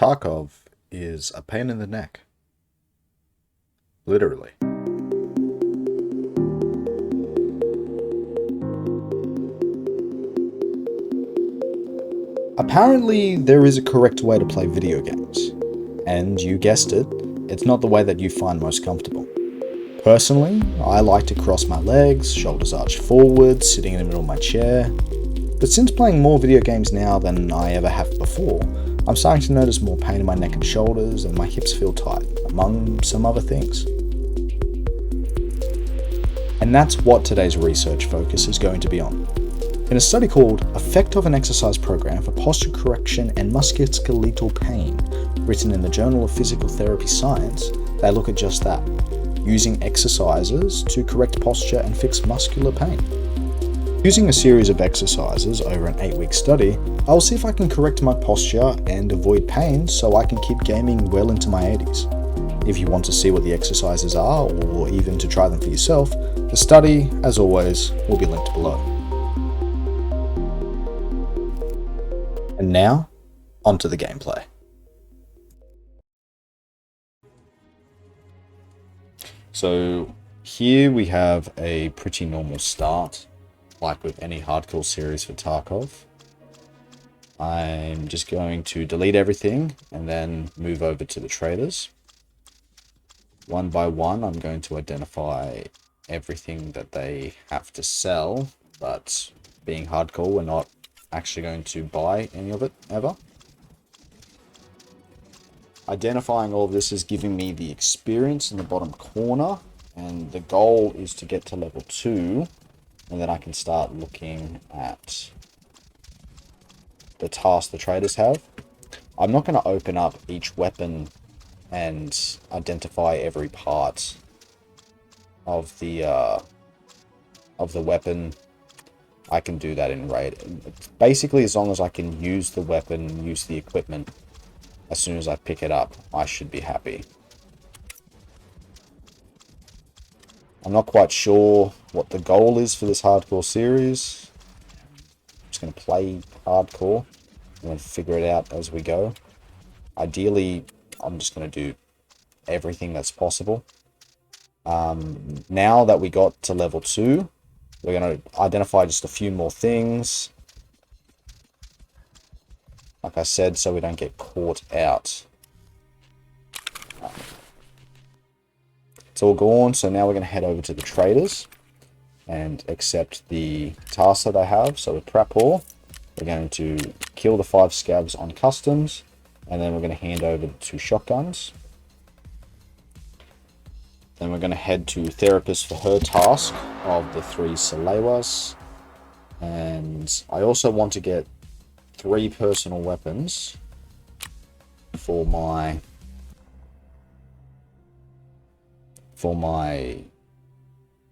Tarkov is a pain in the neck. Literally. Apparently, there is a correct way to play video games. And you guessed it, it's not the way that you find most comfortable. Personally, I like to cross my legs, shoulders arched forward, sitting in the middle of my chair. But since playing more video games now than I ever have before, I'm starting to notice more pain in my neck and shoulders, and my hips feel tight, among some other things. And that's what today's research focus is going to be on. In a study called Effect of an Exercise Program for Posture Correction and Musculoskeletal Pain, written in the Journal of Physical Therapy Science, they look at just that, using exercises to correct posture and fix muscular pain. Using a series of exercises over an 8-week study, I'll see if I can correct my posture and avoid pain so I can keep gaming well into my 80s. If you want to see what the exercises are, or even to try them for yourself, the study, as always, will be linked below. And now, onto the gameplay. So here we have a pretty normal start, like with any hardcore series for Tarkov. I'm just going to delete everything and then move over to the traders. One by one, I'm going to identify everything that they have to sell, but being hardcore, we're not actually going to buy any of it ever. Identifying all of this is giving me the experience in the bottom corner, and the goal is to get to level 2, and then I can start looking at the tasks the traders have. I'm not going to open up each weapon and identify every part of the weapon. I can do that in raid. Basically, as long as I can use the weapon, use the equipment, as soon as I pick it up, I should be happy. I'm not quite sure what the goal is for this hardcore series. I'm just going to play hardcore and then figure it out as we go. Ideally, I'm just going to do everything that's possible. Now that we got to level 2, we're going to identify just a few more things. Like I said, so we don't get caught out. It's all gone, so now we're going to head over to the traders and accept the tasks that they have. So with Prapor, we're going to kill the 5 scavs on customs, and then we're going to hand over the 2 shotguns. Then we're going to head to Therapist for her task of the 3 Salewas. And I also want to get 3 personal weapons for my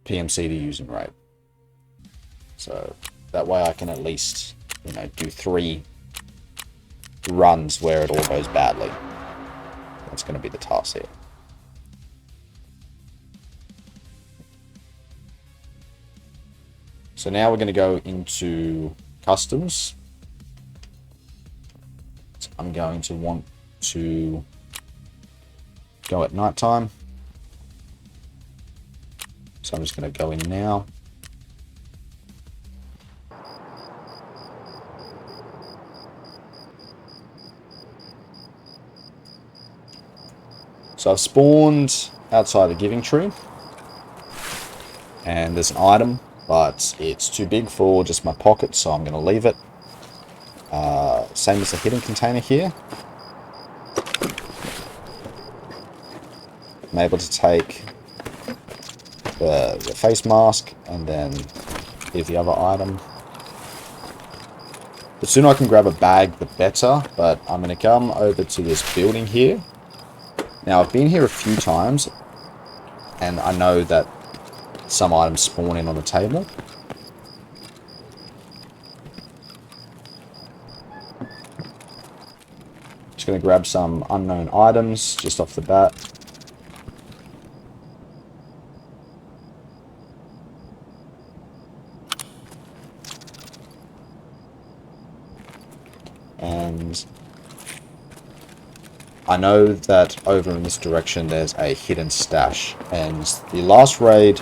PMC to use in raid. So that way I can at least, do 3 runs where it all goes badly. That's going to be the task here. So now we're going to go into customs. So I'm going to want to go at nighttime. So I'm just going to go in now. So I've spawned outside the giving tree. And there's an item, but it's too big for just my pocket, so I'm going to leave it. Same as the hidden container here. I'm able to take the face mask and then here's the other item. The sooner I can grab a bag, the better, but I'm going to come over to this building here. Now, I've been here a few times, and I know that some items spawn in on the table. Just going to grab some unknown items just off the bat. And I know that over in this direction there's a hidden stash, and the last raid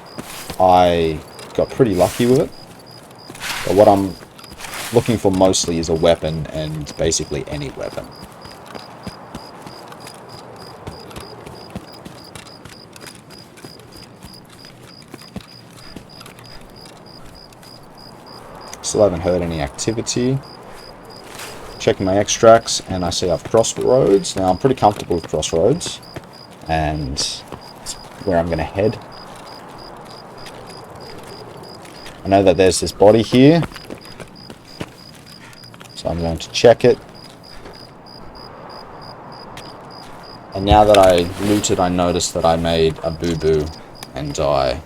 I got pretty lucky with it. But what I'm looking for mostly is a weapon, and basically any weapon. Still haven't heard any activity. Checking my extracts, and I see I've crossed roads. Now I'm pretty comfortable with crossroads, and it's where I'm going to head. I know that there's this body here, so I'm going to check it. And now that I looted, I noticed that I made a boo-boo, and I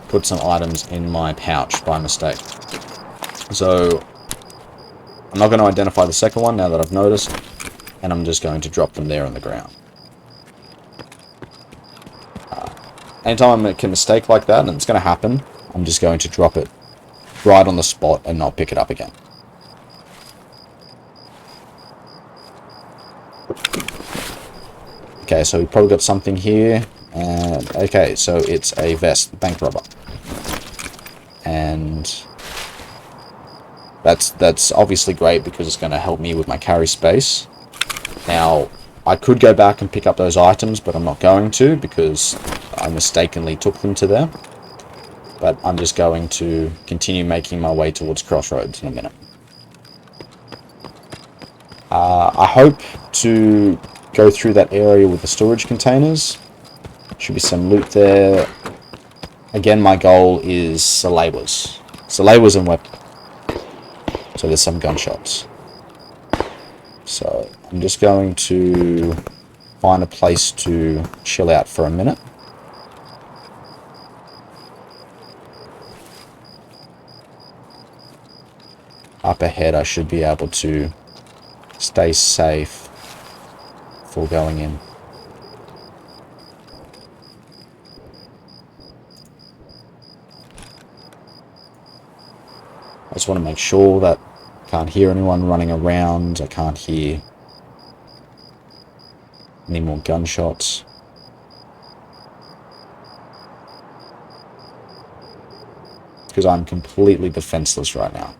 put some items in my pouch by mistake. So I'm not going to identify the second one now that I've noticed, and I'm just going to drop them there on the ground. Anytime I make a mistake like that, and it's going to happen, I'm just going to drop it right on the spot and not pick it up again. Okay, so we probably got something here. And okay, so it's a vest, bank robber. And that's obviously great because it's going to help me with my carry space. Now, I could go back and pick up those items, but I'm not going to because I mistakenly took them to there. But I'm just going to continue making my way towards Crossroads in a minute. I hope to go through that area with the storage containers. Should be some loot there. Again, my goal is Salewers. Salewers and weapons. So there's some gunshots. So I'm just going to find a place to chill out for a minute. Up ahead, I should be able to stay safe before going in. I just want to make sure that I can't hear anyone running around. I can't hear any more gunshots. Because I'm completely defenseless right now.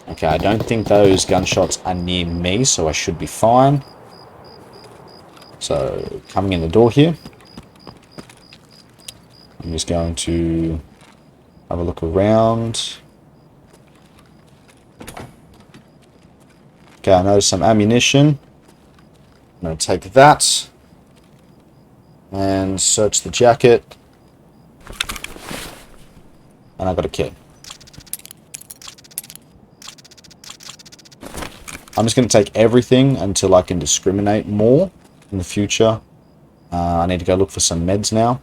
Okay, I don't think those gunshots are near me, so I should be fine. So, coming in the door here. I'm just going to have a look around. Okay, I noticed some ammunition. I'm going to take that. And search the jacket. And I got a kit. I'm just going to take everything until I can discriminate more in the future. I need to go look for some meds now.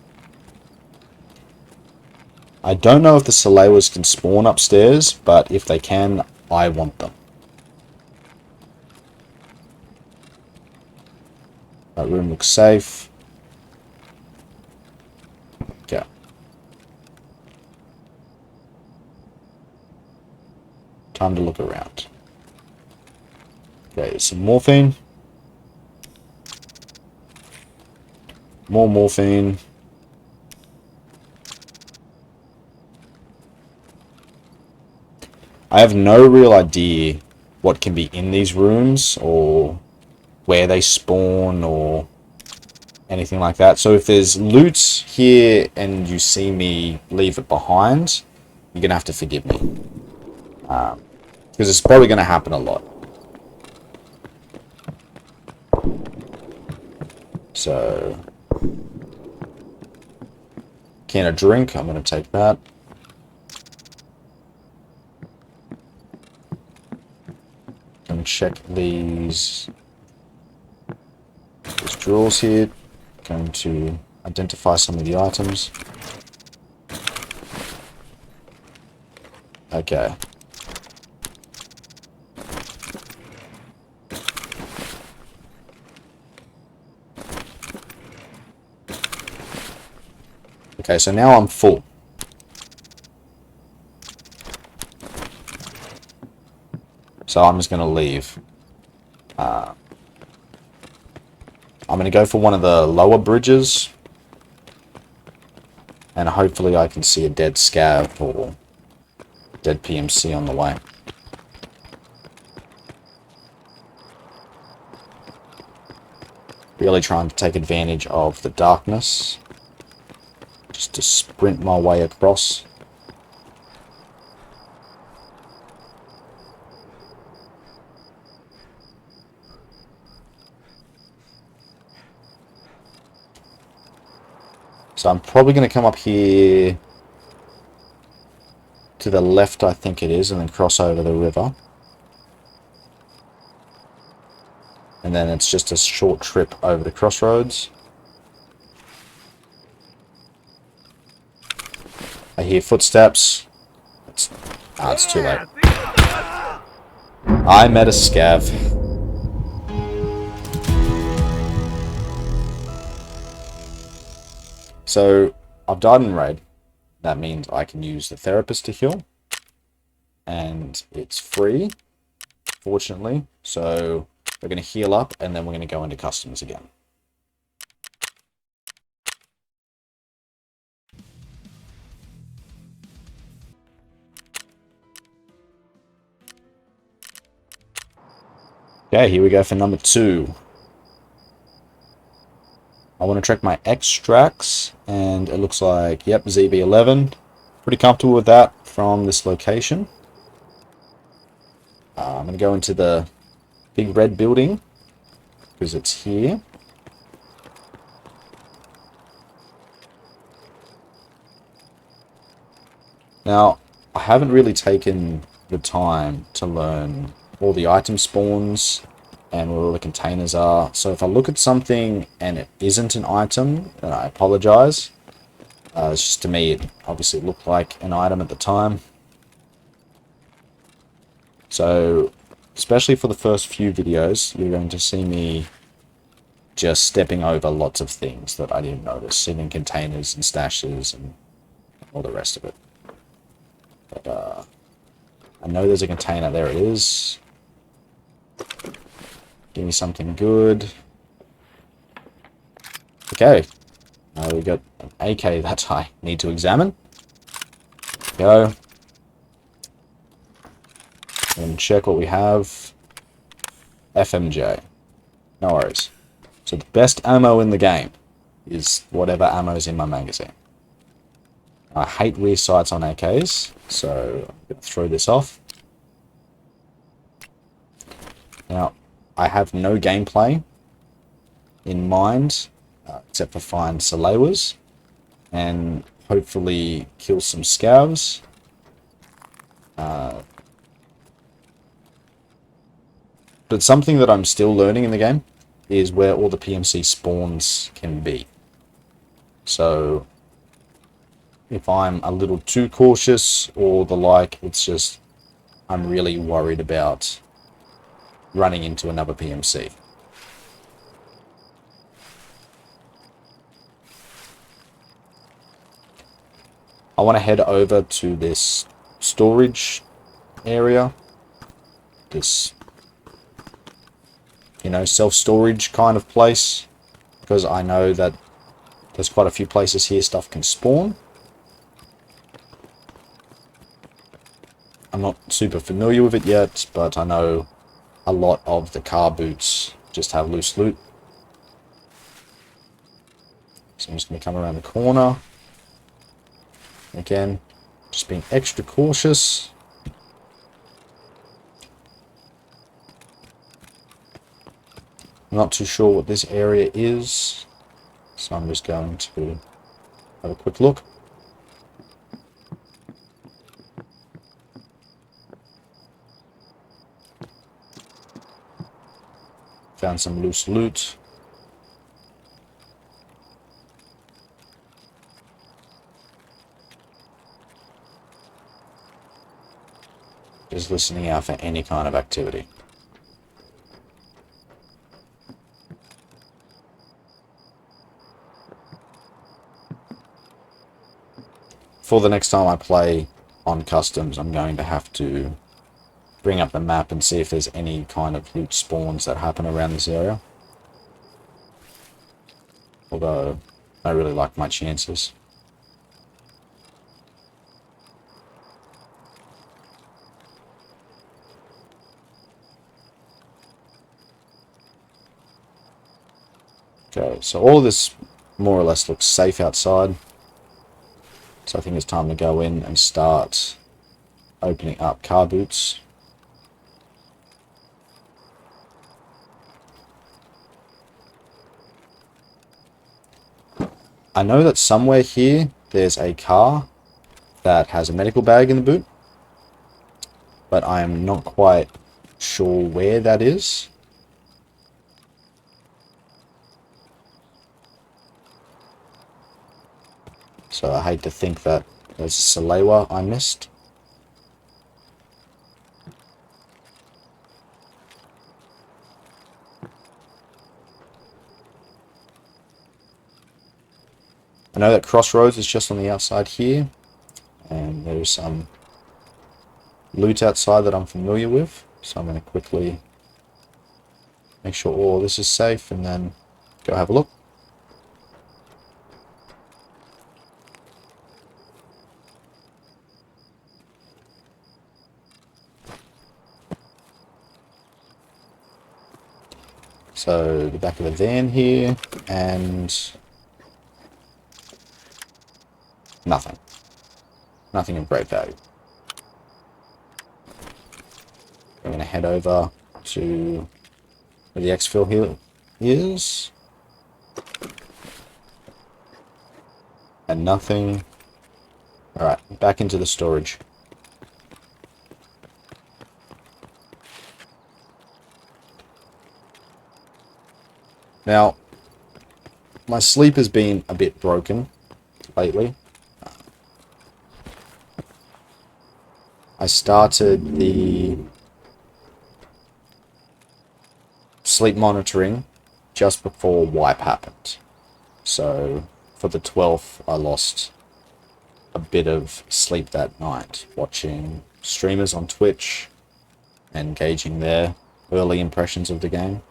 I don't know if the Salewers can spawn upstairs, but if they can, I want them. That room looks safe. Okay. Time to look around. Okay, some morphine. More morphine. I have no real idea what can be in these rooms or where they spawn or anything like that. So if there's loot here and you see me leave it behind, you're going to have to forgive me. Because it's probably going to happen a lot. So, can of drink, I'm going to take that. And check these drawers here. Going to identify some of the items. Okay. Okay, so now I'm full. So I'm just going to leave. I'm going to go for one of the lower bridges. And hopefully I can see a dead scav or dead PMC on the way. Really trying to take advantage of the darkness. Just to sprint my way across. So I'm probably going to come up here to the left, I think it is, and then cross over the river. And then it's just a short trip over the crossroads. I hear footsteps. It's too late. I met a scav. So, I've died in raid. That means I can use the therapist to heal. And it's free, fortunately. So, we're going to heal up and then we're going to go into customs again. Okay, here we go for number 2. I want to check my extracts, and it looks like, yep, ZB11. Pretty comfortable with that from this location. I'm going to go into the big red building, because it's here. Now, I haven't really taken the time to learn all the item spawns and where all the containers are. So if I look at something and it isn't an item, then I apologize. It's just, to me, it obviously looked like an item at the time. So, especially for the first few videos, you're going to see me just stepping over lots of things that I didn't notice, sitting in containers and stashes and all the rest of it. But I know there's a container. There it is. Give me something good. Okay. Now we got an AK that I need to examine. Go. And check what we have. FMJ. No worries. So the best ammo in the game is whatever ammo is in my magazine. I hate rear sights on AKs, so I'm going to throw this off. Now, I have no gameplay in mind, except for find Salewers and hopefully kill some scavs. But something that I'm still learning in the game is where all the PMC spawns can be. So, if I'm a little too cautious or the like, it's just I'm really worried about running into another PMC. I want to head over to this storage area. This, self-storage kind of place. Because I know that there's quite a few places here stuff can spawn. I'm not super familiar with it yet, but I know a lot of the car boots just have loose loot. So I'm just going to come around the corner. Again, just being extra cautious. I'm not too sure what this area is, so I'm just going to have a quick look. Found some loose loot. Just listening out for any kind of activity. for the next time I play on customs, I'm going to have to bring up the map and see if there's any kind of loot spawns that happen around this area. Although, I really like my chances. Okay, so all of this more or less looks safe outside. So I think it's time to go in and start opening up car boots. I know that somewhere here there's a car that has a medical bag in the boot, but I am not quite sure where that is. So I hate to think that there's a Salewa I missed. I know that Crossroads is just on the outside here, and there's some loot outside that I'm familiar with, so I'm going to quickly make sure all this is safe and then go have a look. So the back of the van here, and nothing. Nothing of great value. I'm going to head over to where the exfil here is. And nothing. Alright, back into the storage. Now, my sleep has been a bit broken lately. I started the sleep monitoring just before wipe happened. So for the 12th, I lost a bit of sleep that night, watching streamers on Twitch and gauging their early impressions of the game.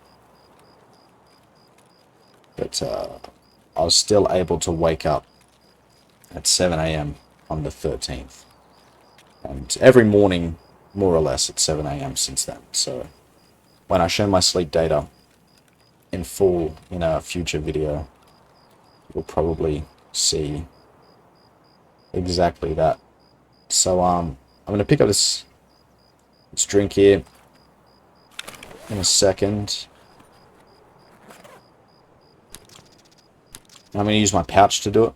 But I was still able to wake up at 7 AM on the 13th. And every morning, more or less, at 7 AM since then. So when I show my sleep data in full in a future video, you'll probably see exactly that. So I'm going to pick up this drink here in a second. I'm going to use my pouch to do it.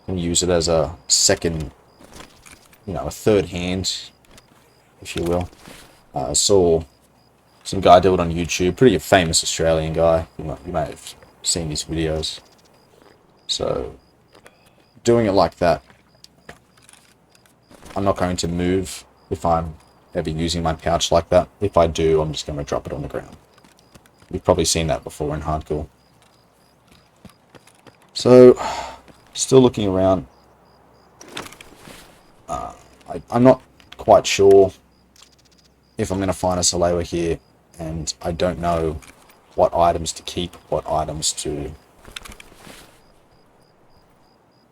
And use it as a second, a third hand, if you will. I saw some guy do it on YouTube, pretty famous Australian guy. You might have seen his videos. So, doing it like that, I'm not going to move if I'm ever using my pouch like that. If I do, I'm just going to drop it on the ground. You've probably seen that before in Hardcore. So, still looking around. I'm not quite sure if I'm going to find a Salewa here, and I don't know what items to keep, what items to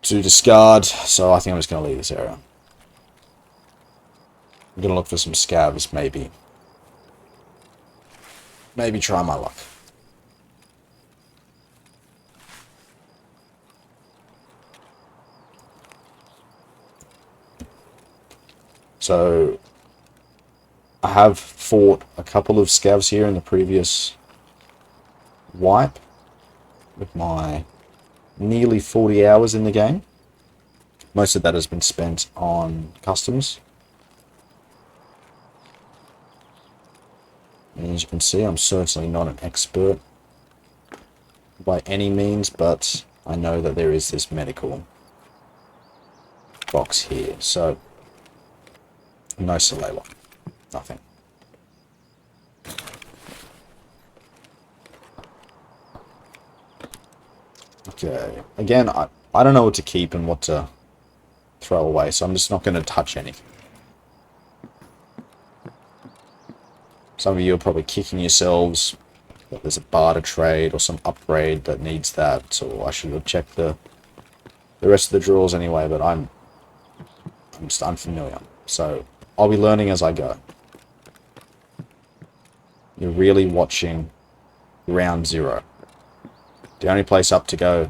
discard, so I think I'm just going to leave this area. I'm going to look for some scavs, maybe. Maybe try my luck. So, I have fought a couple of scavs here in the previous wipe with my nearly 40 hours in the game. Most of that has been spent on customs. And as you can see, I'm certainly not an expert by any means, but I know that there is this medical box here. So, no Salewa. Nothing. Okay. Again, I don't know what to keep and what to throw away, so I'm just not going to touch anything. Some of you are probably kicking yourselves that there's a barter trade or some upgrade that needs that, so I should have checked the rest of the drawers anyway, but I'm just unfamiliar. So I'll be learning as I go. You're really watching round 0. The only place up to go...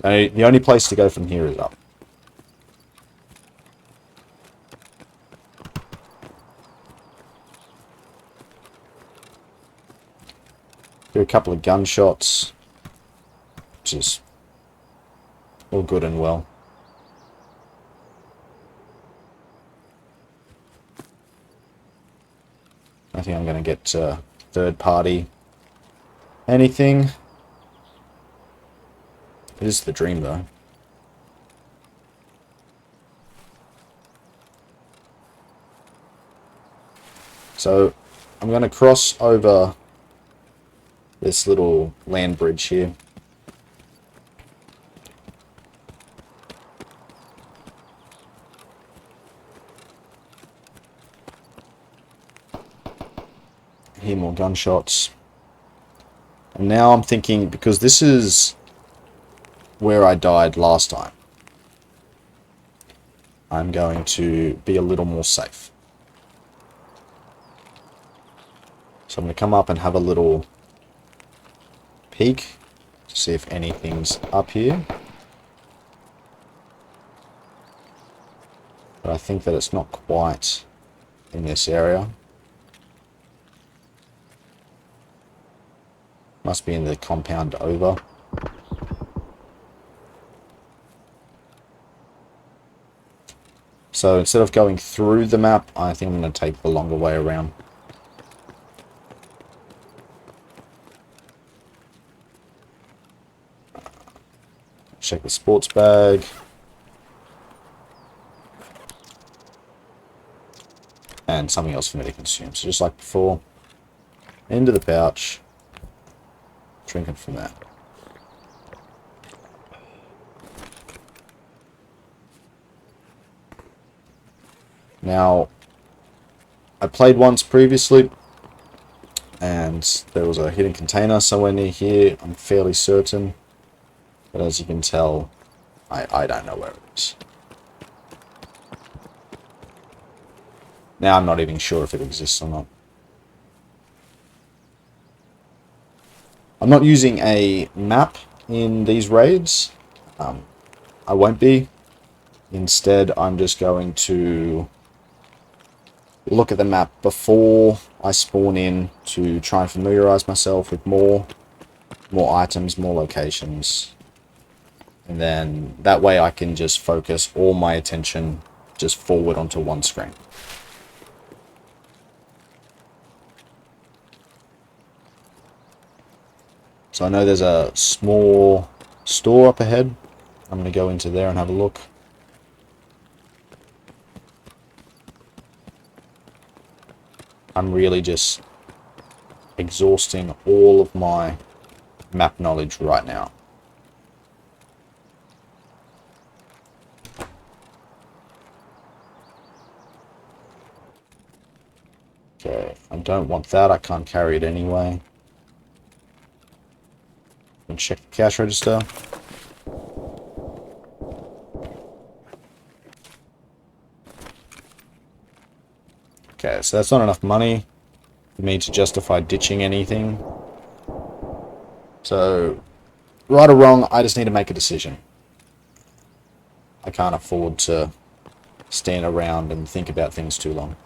The only place to go from here is up. Do a couple of gunshots, which is all good and well. I think I'm going to get third party anything. It is the dream, though. So I'm going to cross over this little land bridge here. Hear more gunshots. And now I'm thinking, because this is where I died last time, I'm going to be a little more safe. So I'm going to come up and have a little peek to see if anything's up here. But I think that it's not quite in this area. Must be in the compound over. So instead of going through the map, I think I'm going to take the longer way around. Check the sports bag. And something else for me to consume. So just like before, into the pouch, drinking from that. Now, I played once previously, and there was a hidden container somewhere near here, I'm fairly certain. But as you can tell, I don't know where it is. Now I'm not even sure if it exists or not. I'm not using a map in these raids. I won't be. Instead, I'm just going to look at the map before I spawn in to try and familiarize myself with more items, more locations. And then that way I can just focus all my attention just forward onto one screen. So I know there's a small store up ahead. I'm going to go into there and have a look. I'm really just exhausting all of my map knowledge right now. Okay, I don't want that. I can't carry it anyway. And check the cash register. Okay, so that's not enough money for me to justify ditching anything. So, right or wrong, I just need to make a decision. I can't afford to stand around and think about things too long.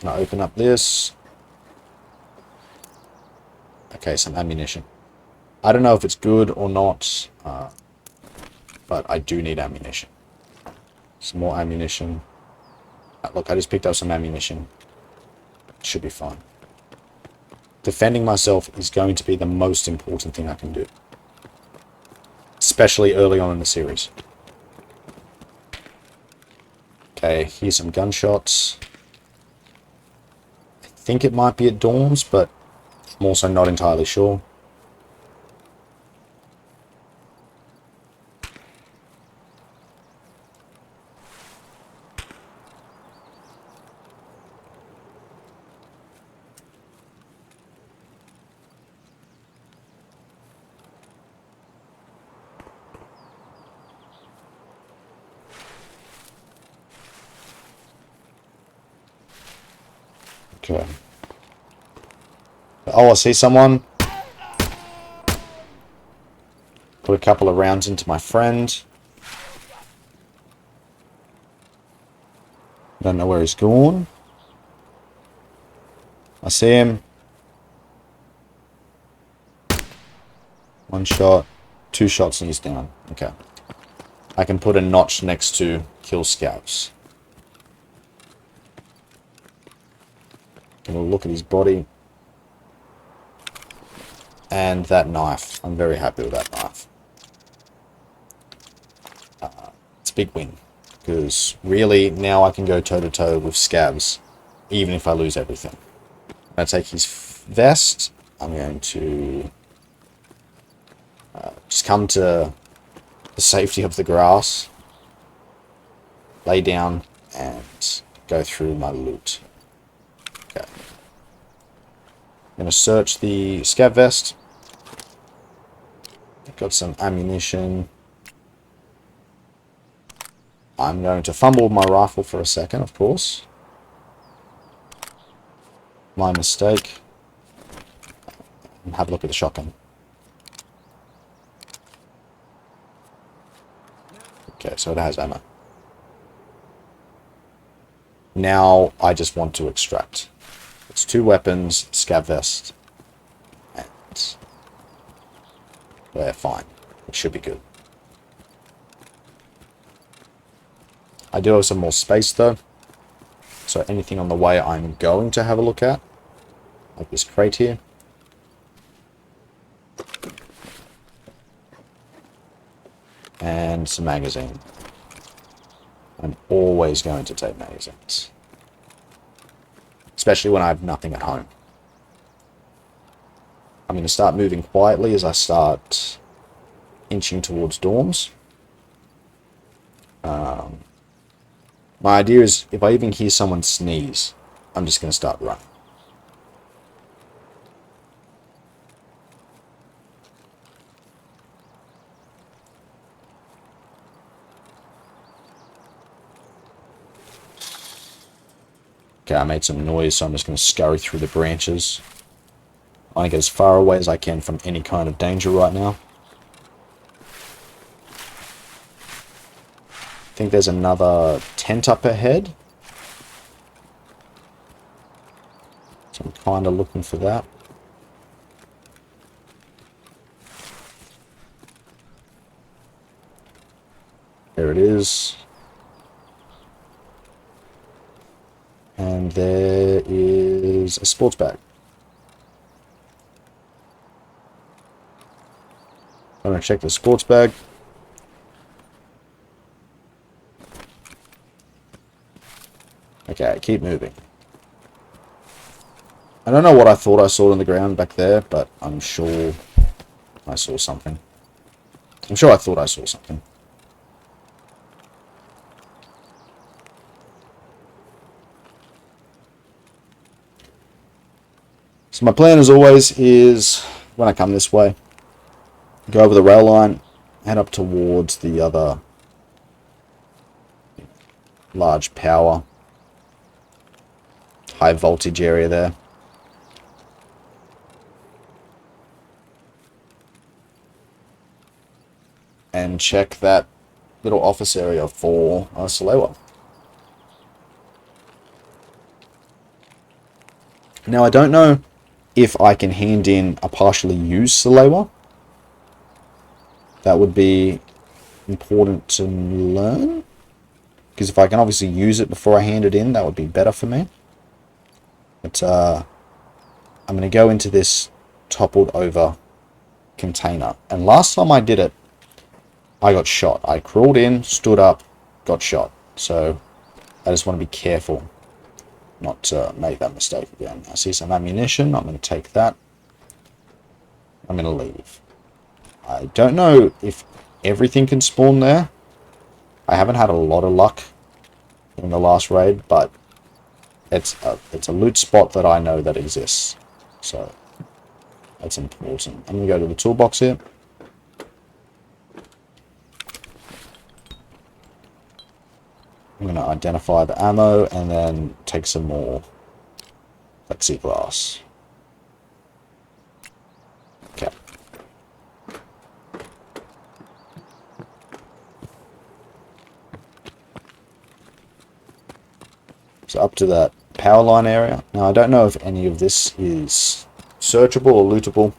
Now open up this. Okay, some ammunition. I don't know if it's good or not, but I do need ammunition. Some more ammunition. Look, I just picked up some ammunition. Should be fine. Defending myself is going to be the most important thing I can do. Especially early on in the series. Okay, here's some gunshots. I think it might be at dorms, but I'm also not entirely sure. Okay. Oh, I see someone. Put a couple of rounds into my friend. Don't know where he's gone. I see him. One shot. 2 shots and he's down. Okay. I can put a notch next to kill scavs. Gonna look at his body. And that knife. I'm very happy with that knife. It's a big win. Because really, now I can go toe-to-toe with scavs. Even if I lose everything. I'm going to take his vest. I'm going to just come to the safety of the grass. Lay down and go through my loot. Okay. I'm going to search the scav vest. Got some ammunition. I'm going to fumble my rifle for a second, of course. My mistake. And have a look at the shotgun. Okay, so it has ammo. Now I just want to extract. It's 2 weapons, scav vest, and we're fine. It should be good. I do have some more space though, so anything on the way I'm going to have a look at, like this crate here. And some magazine. I'm always going to take magazines. Especially when I have nothing at home. I'm going to start moving quietly as I start inching towards dorms. My idea is, if I even hear someone sneeze, I'm just going to start running. Okay, I made some noise, so I'm just going to scurry through the branches. I want to get as far away as I can from any kind of danger right now. I think there's another tent up ahead. So I'm kind of looking for that. There it is. And there is a sports bag. I'm going to check the sports bag. Okay, keep moving. I don't know what I thought I saw on the ground back there, but I'm sure I saw something. I'm sure I thought I saw something. So my plan, as always, is when I come this way, go over the rail line, head up towards the other large power, high voltage area there. And check that little office area for Salewa. Now, I don't know if I can hand in a partially used Salewa. That would be important to learn. Because if I can obviously use it before I hand it in, that would be better for me. But I'm going to go into this toppled over container. And last time I did it, I got shot. I crawled in, stood up, got shot. So I just want to be careful not to make that mistake again. I see some ammunition. I'm going to take that. I'm going to leave. I don't know if everything can spawn there. I haven't had a lot of luck in the last raid, but it's a loot spot that I know that exists. So that's important. I'm going to go to the toolbox here. I'm going to identify the ammo and then take some more plexiglass. Okay. So up to that power line area. Now I don't know if any of this is searchable or lootable,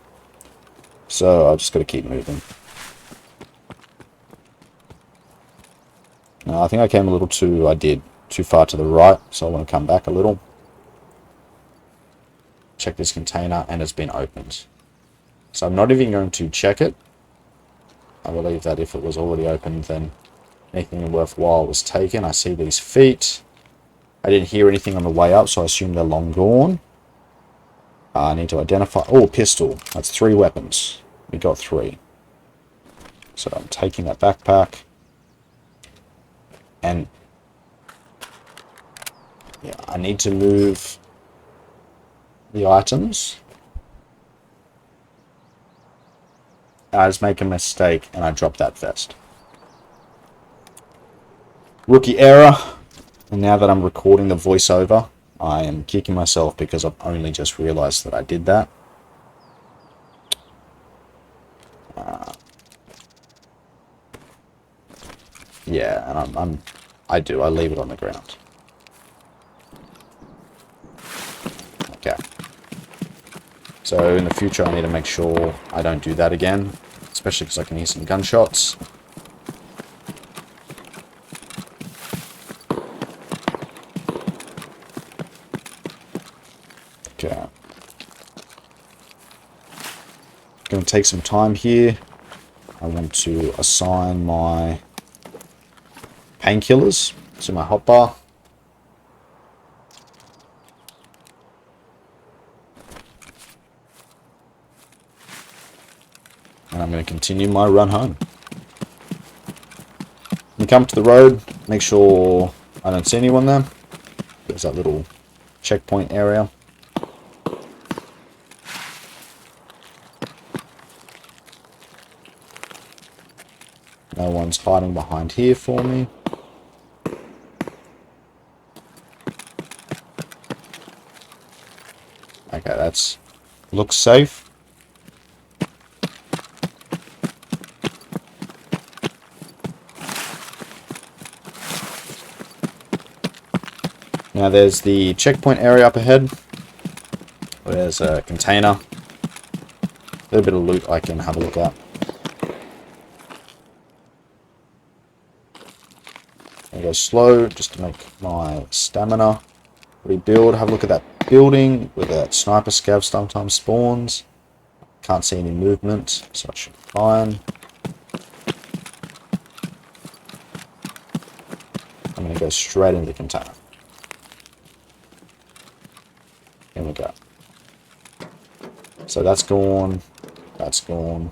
so I've just got to keep moving. Now I think I came a little too far to the right, so I want to come back a little. Check this container, and it's been opened. So I'm not even going to check it. I believe that if it was already opened, then anything worthwhile was taken. I see these feet. I didn't hear anything on the way up, so I assume they're long gone. I need to identify... Oh, pistol. That's 3 weapons. We got 3. So I'm taking that backpack. And... yeah, I need to move the items. I just make a mistake and I drop that vest. Rookie error. And now that I'm recording the voiceover, I am kicking myself because I've only just realized that I did that. Yeah, and I leave it on the ground. Okay. So in the future I need to make sure I don't do that again, especially because I can hear some gunshots. Okay. Going to take some time here. I want to assign my painkillers to my hotbar. And I'm going to continue my run home. When you come to the road, make sure I don't see anyone there. There's that little checkpoint area. No one's hiding behind here for me. Okay, that's looks safe. Now there's the checkpoint area up ahead. There's a container. A little bit of loot I can have a look at. I go slow just to make my stamina rebuild. Have a look at that building where that sniper scav sometimes spawns. Can't see any movement, so I should be fine. I'm going to go straight into the container. Here we go. So that's gone. That's gone.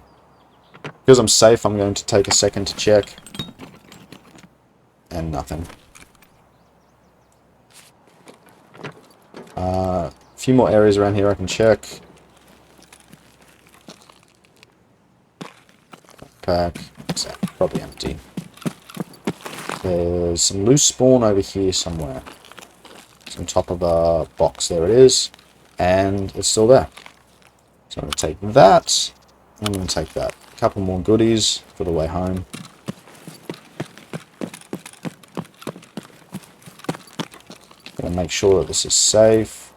Because I'm safe, I'm going to take a second to check. And nothing. A few more areas around here I can check. Backpack. Exactly. Probably empty. There's some loose spawn over here somewhere. It's on top of a box. There it is. And it's still there. So I'm going to take that. I'm going to take that. A couple more goodies for the way home. Going to make sure that this is safe.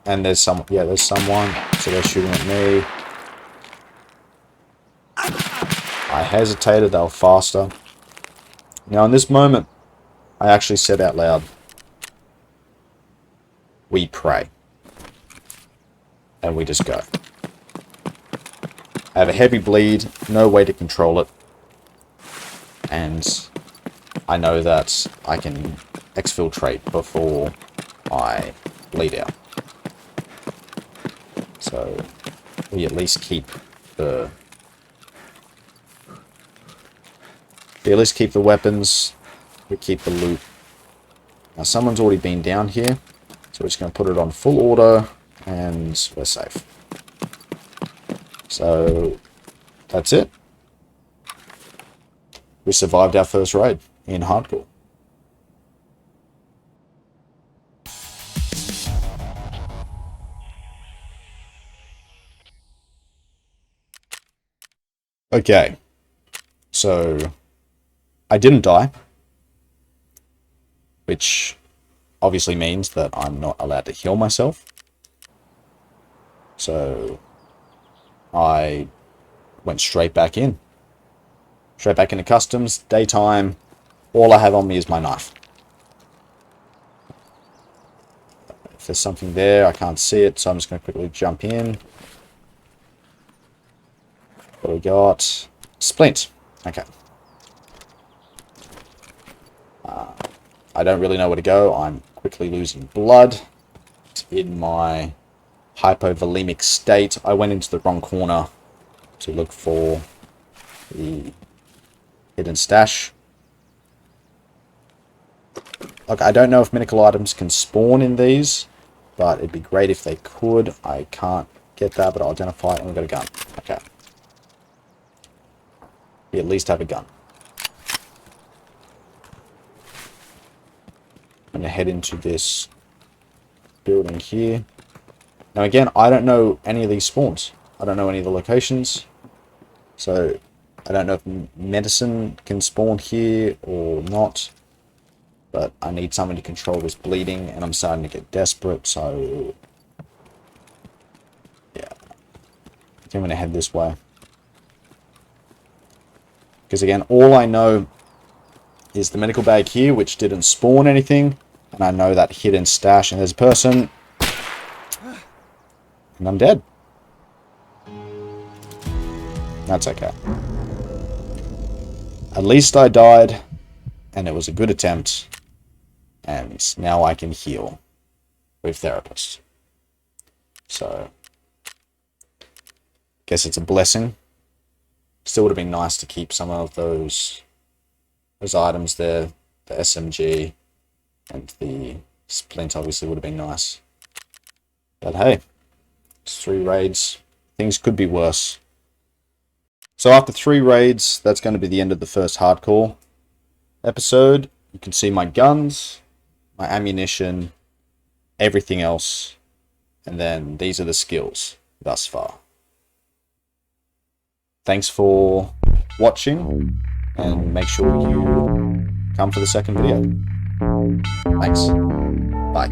And there's some, yeah, there's someone. So they're shooting at me. I hesitated, they were faster. Now in this moment, I actually said out loud, we pray. And we just go. I have a heavy bleed, no way to control it. And I know that I can exfiltrate before I bleed out. So we at least keep the weapons, we keep the loot. Now someone's already been down here, so we're just going to put it on full auto, and we're safe. So that's it. We survived our first raid in Hardcore. Okay, so I didn't die, which obviously means that I'm not allowed to heal myself. So I went straight back in. Straight back into customs, daytime. All I have on me is my knife. If there's something there, I can't see it, so I'm just going to quickly jump in. What do we got? Splint. Okay. I don't really know where to go. I'm quickly losing blood. In my hypovolemic state, I went into the wrong corner to look for the hidden stash. Look, I don't know if medical items can spawn in these, but it'd be great if they could. I can't get that, but I'll identify it, and we've got a gun. Okay. We at least have a gun. I'm going to head into this building here. Now again, I don't know any of these spawns. I don't know any of the locations. So I don't know if medicine can spawn here or not. But I need someone to control this bleeding, and I'm starting to get desperate, so yeah. I think I'm going to head this way. Because again, all I know is the medical bag here, which didn't spawn anything. And I know that hidden stash, and there's a person. And I'm dead. That's okay. At least I died, and it was a good attempt. And now I can heal with therapists. So, guess it's a blessing. Still would have been nice to keep some of those items there. The SMG and the splint obviously would have been nice. But hey, it's 3 raids. Things could be worse. So after 3 raids, that's going to be the end of the first Hardcore episode. You can see my guns, my ammunition, everything else. And then these are the skills thus far. Thanks for watching, and make sure you come for the second video. Thanks. Bye.